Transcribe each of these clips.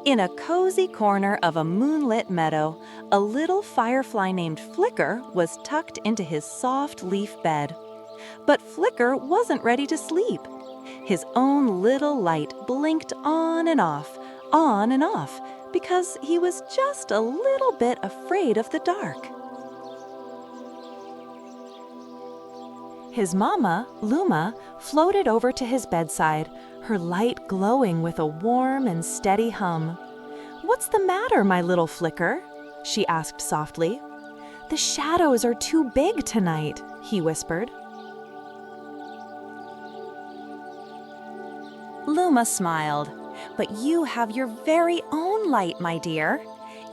In a cozy corner of a moonlit meadow, a little firefly named Flicker was tucked into his soft leaf bed. But Flicker wasn't ready to sleep. His own little light blinked on and off, because he was just a little bit afraid of the dark. His mama, Luma, floated over to his bedside, her light glowing with a warm and steady hum. "What's the matter, my little Flicker?" she asked softly. "The shadows are too big tonight," he whispered. Luma smiled. "But you have your very own light, my dear.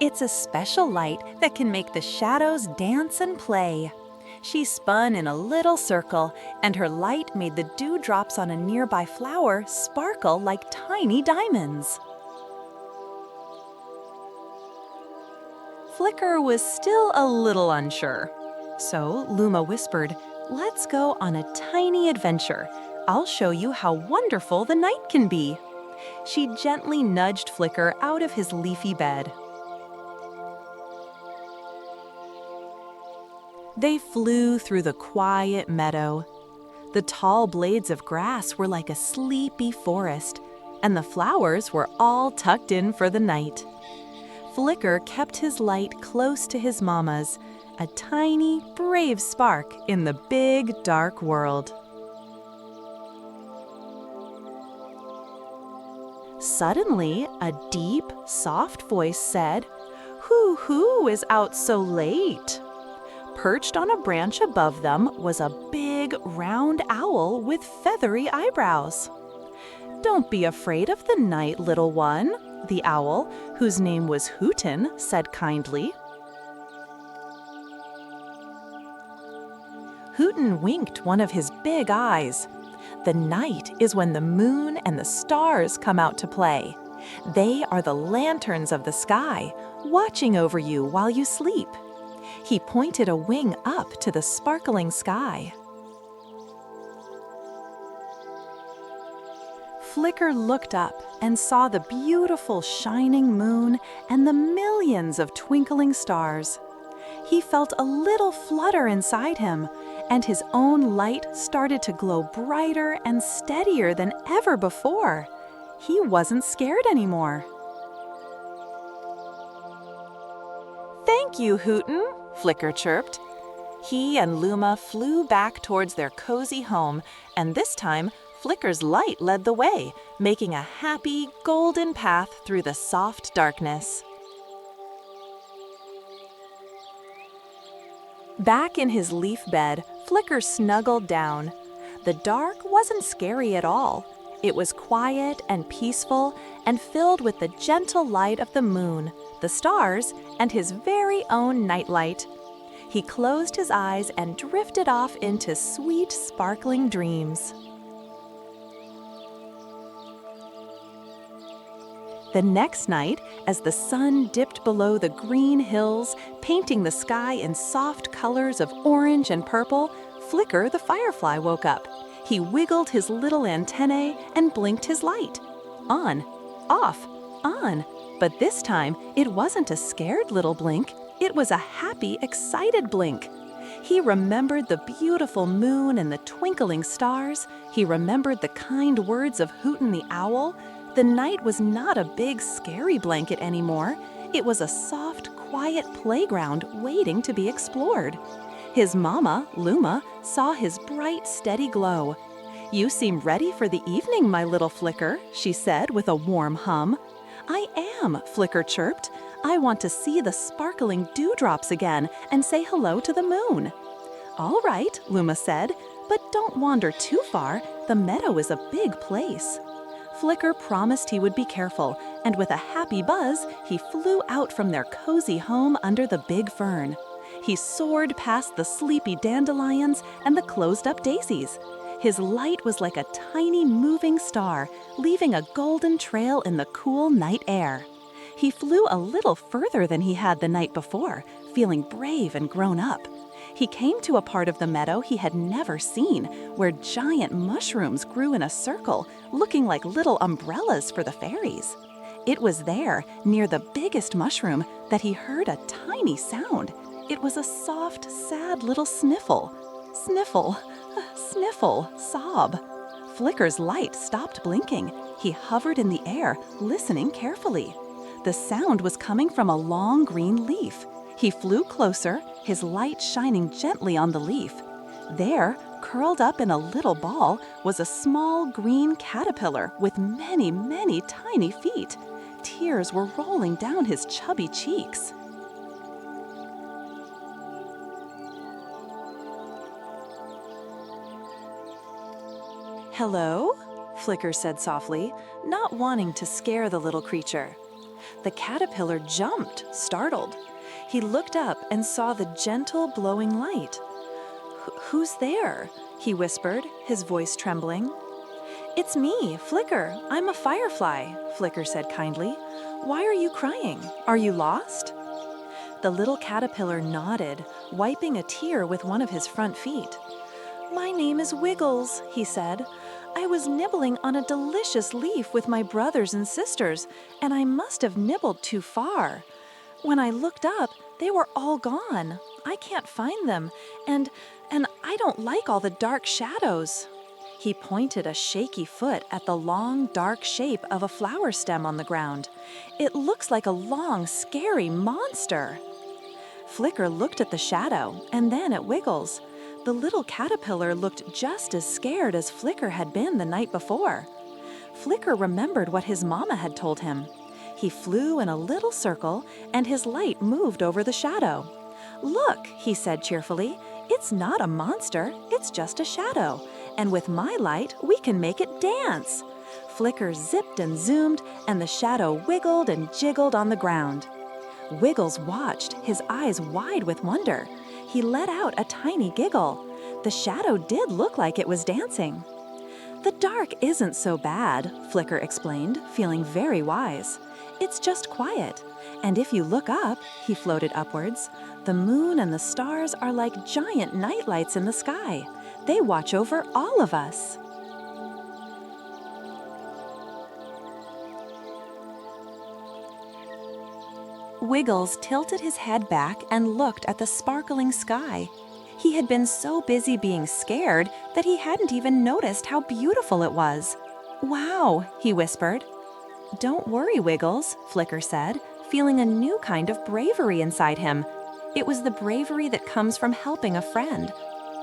It's a special light that can make the shadows dance and play." She spun in a little circle, and her light made the dewdrops on a nearby flower sparkle like tiny diamonds. Flicker was still a little unsure. So Luma whispered, "Let's go on a tiny adventure. I'll show you how wonderful the night can be." She gently nudged Flicker out of his leafy bed. They flew through the quiet meadow. The tall blades of grass were like a sleepy forest, and the flowers were all tucked in for the night. Flicker kept his light close to his mama's, a tiny, brave spark in the big, dark world. Suddenly, a deep, soft voice said, "Who is out so late?" Perched on a branch above them was a big, round owl with feathery eyebrows. "Don't be afraid of the night, little one," the owl, whose name was Hooten, said kindly. Hooten winked one of his big eyes. "The night is when the moon and the stars come out to play. They are the lanterns of the sky, watching over you while you sleep." He pointed a wing up to the sparkling sky. Flicker looked up and saw the beautiful shining moon and the millions of twinkling stars. He felt a little flutter inside him, and his own light started to glow brighter and steadier than ever before. He wasn't scared anymore. "Thank you, Hooten," Flicker chirped. He and Luma flew back towards their cozy home, and this time, Flicker's light led the way, making a happy, golden path through the soft darkness. Back in his leaf bed, Flicker snuggled down. The dark wasn't scary at all. It was quiet and peaceful and filled with the gentle light of the moon, the stars, and his very own nightlight. He closed his eyes and drifted off into sweet, sparkling dreams. The next night, as the sun dipped below the green hills, painting the sky in soft colors of orange and purple, Flicker the firefly woke up. He wiggled his little antennae and blinked his light. On, off, on. But this time, it wasn't a scared little blink. It was a happy, excited blink. He remembered the beautiful moon and the twinkling stars. He remembered the kind words of Hooten the owl. The night was not a big, scary blanket anymore. It was a soft, quiet playground waiting to be explored. His mama, Luma, saw his bright, steady glow. "You seem ready for the evening, my little Flicker," she said with a warm hum. "I am," Flicker chirped. "I want to see the sparkling dewdrops again and say hello to the moon." "All right," Luma said, "but don't wander too far. The meadow is a big place." Flicker promised he would be careful, and with a happy buzz, he flew out from their cozy home under the big fern. He soared past the sleepy dandelions and the closed-up daisies. His light was like a tiny moving star, leaving a golden trail in the cool night air. He flew a little further than he had the night before, feeling brave and grown up. He came to a part of the meadow he had never seen, where giant mushrooms grew in a circle, looking like little umbrellas for the fairies. It was there, near the biggest mushroom, that he heard a tiny sound. It was a soft, sad little sniffle. Sniffle, sniffle, sob. Flicker's light stopped blinking. He hovered in the air, listening carefully. The sound was coming from a long green leaf. He flew closer, his light shining gently on the leaf. There, curled up in a little ball, was a small green caterpillar with many, many tiny feet. Tears were rolling down his chubby cheeks. "Hello?" Flicker said softly, not wanting to scare the little creature. The caterpillar jumped, startled. He looked up and saw the gentle glowing light. "Who's there?" he whispered, his voice trembling. "It's me, Flicker. I'm a firefly," Flicker said kindly. "Why are you crying? Are you lost?" The little caterpillar nodded, wiping a tear with one of his front feet. "My name is Wiggles," he said. "I was nibbling on a delicious leaf with my brothers and sisters, and I must have nibbled too far. When I looked up, they were all gone. I can't find them, and I don't like all the dark shadows." He pointed a shaky foot at the long, dark shape of a flower stem on the ground. "It looks like a long, scary monster." Flicker looked at the shadow and then at Wiggles. The little caterpillar looked just as scared as Flicker had been the night before. Flicker remembered what his mama had told him. He flew in a little circle, and his light moved over the shadow. "Look," he said cheerfully, "it's not a monster, it's just a shadow. And with my light, we can make it dance." Flicker zipped and zoomed, and the shadow wiggled and jiggled on the ground. Wiggles watched, his eyes wide with wonder. He let out a tiny giggle. The shadow did look like it was dancing. "The dark isn't so bad," Flicker explained, feeling very wise. "It's just quiet. And if you look up," he floated upwards, "the moon and the stars are like giant nightlights in the sky. They watch over all of us." Wiggles tilted his head back and looked at the sparkling sky. He had been so busy being scared that he hadn't even noticed how beautiful it was. "Wow," he whispered. "Don't worry, Wiggles," Flicker said, feeling a new kind of bravery inside him. It was the bravery that comes from helping a friend.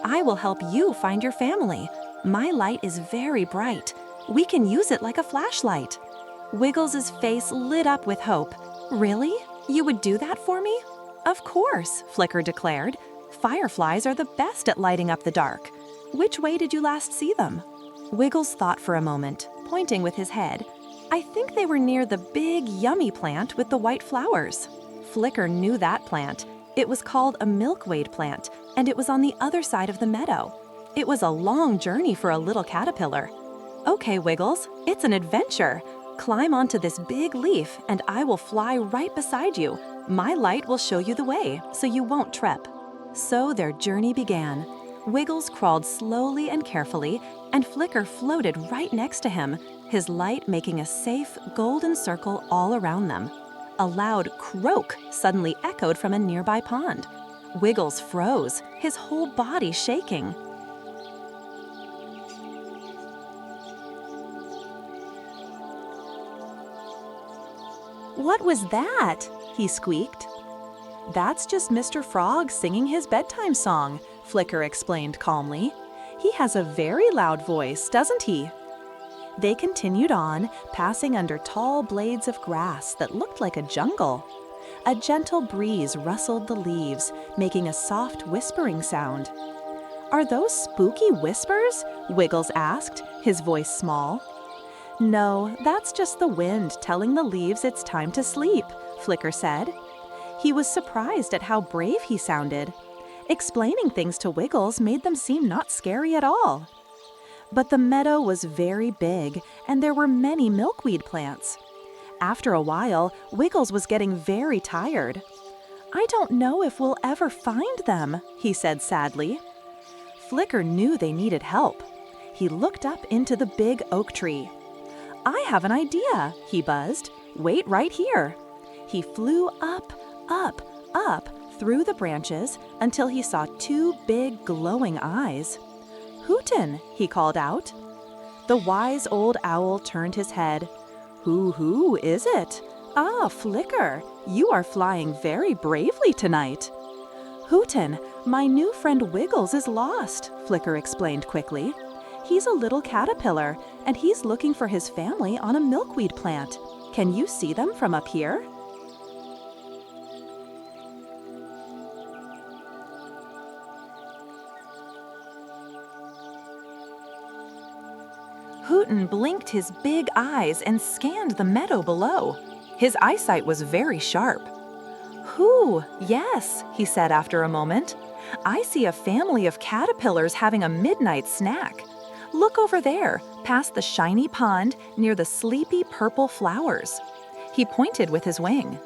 "I will help you find your family. My light is very bright. We can use it like a flashlight." Wiggles's face lit up with hope. "Really? You would do that for me?" "Of course," Flicker declared. "Fireflies are the best at lighting up the dark. Which way did you last see them?" Wiggles thought for a moment, pointing with his head. "I think they were near the big, yummy plant with the white flowers." Flicker knew that plant. It was called a milkweed plant, and it was on the other side of the meadow. It was a long journey for a little caterpillar. "Okay, Wiggles, it's an adventure. Climb onto this big leaf, and I will fly right beside you. My light will show you the way, so you won't trip." So their journey began. Wiggles crawled slowly and carefully, and Flicker floated right next to him, his light making a safe, golden circle all around them. A loud croak suddenly echoed from a nearby pond. Wiggles froze, his whole body shaking. "What was that?" he squeaked. "That's just Mr. Frog singing his bedtime song," Flicker explained calmly. "He has a very loud voice, doesn't he?" They continued on, passing under tall blades of grass that looked like a jungle. A gentle breeze rustled the leaves, making a soft whispering sound. "Are those spooky whispers?" Wiggles asked, his voice small. "No, that's just the wind telling the leaves it's time to sleep," Flicker said. He was surprised at how brave he sounded. Explaining things to Wiggles made them seem not scary at all. But the meadow was very big, and there were many milkweed plants. After a while, Wiggles was getting very tired. "I don't know if we'll ever find them," he said sadly. Flicker knew they needed help. He looked up into the big oak tree. "I have an idea," he buzzed. Wait right here." He flew up, up, up through the branches until he saw two big glowing eyes. "Hooten," he called out. The wise old owl turned his head. Who is it?" "Ah, Flicker, you are flying very bravely tonight." "Hooten, my new friend Wiggles is lost," Flicker explained quickly. "He's a little caterpillar, and he's looking for his family on a milkweed plant. Can you see them from up here?" Hooten blinked his big eyes and scanned the meadow below. His eyesight was very sharp. Yes," he said after a moment. "I see a family of caterpillars having a midnight snack. Look over there, past the shiny pond near the sleepy purple flowers." He pointed with his wing.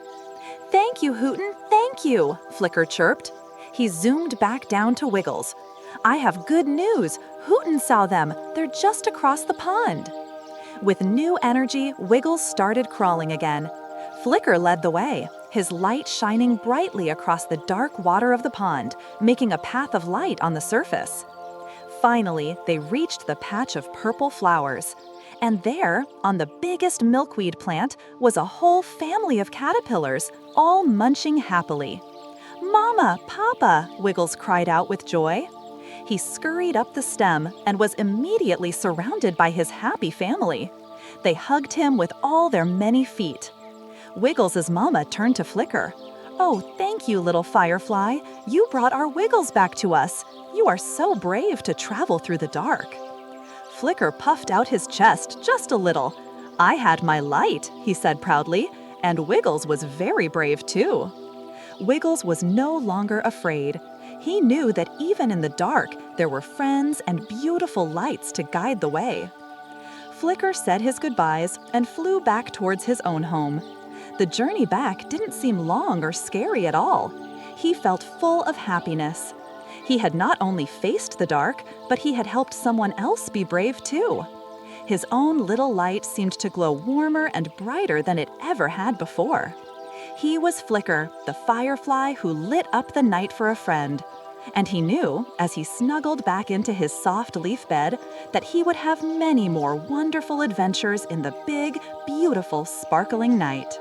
"Thank you, Hooten, thank you," Flicker chirped. He zoomed back down to Wiggles. "I have good news. Hooten saw them. They're just across the pond." With new energy, Wiggles started crawling again. Flicker led the way, his light shining brightly across the dark water of the pond, making a path of light on the surface. Finally, they reached the patch of purple flowers. And there, on the biggest milkweed plant, was a whole family of caterpillars, all munching happily. "Mama, Papa!" Wiggles cried out with joy. He scurried up the stem and was immediately surrounded by his happy family. They hugged him with all their many feet. Wiggles's mama turned to Flicker. "Oh, thank you, little firefly. You brought our Wiggles back to us. You are so brave to travel through the dark." Flicker puffed out his chest just a little. "I had my light," he said proudly, and Wiggles was very brave too. Wiggles was no longer afraid. He knew that even in the dark, there were friends and beautiful lights to guide the way. Flicker said his goodbyes and flew back towards his own home. The journey back didn't seem long or scary at all. He felt full of happiness. He had not only faced the dark, but he had helped someone else be brave too. His own little light seemed to glow warmer and brighter than it ever had before. He was Flicker, the firefly who lit up the night for a friend. And he knew, as he snuggled back into his soft leaf bed, that he would have many more wonderful adventures in the big, beautiful, sparkling night.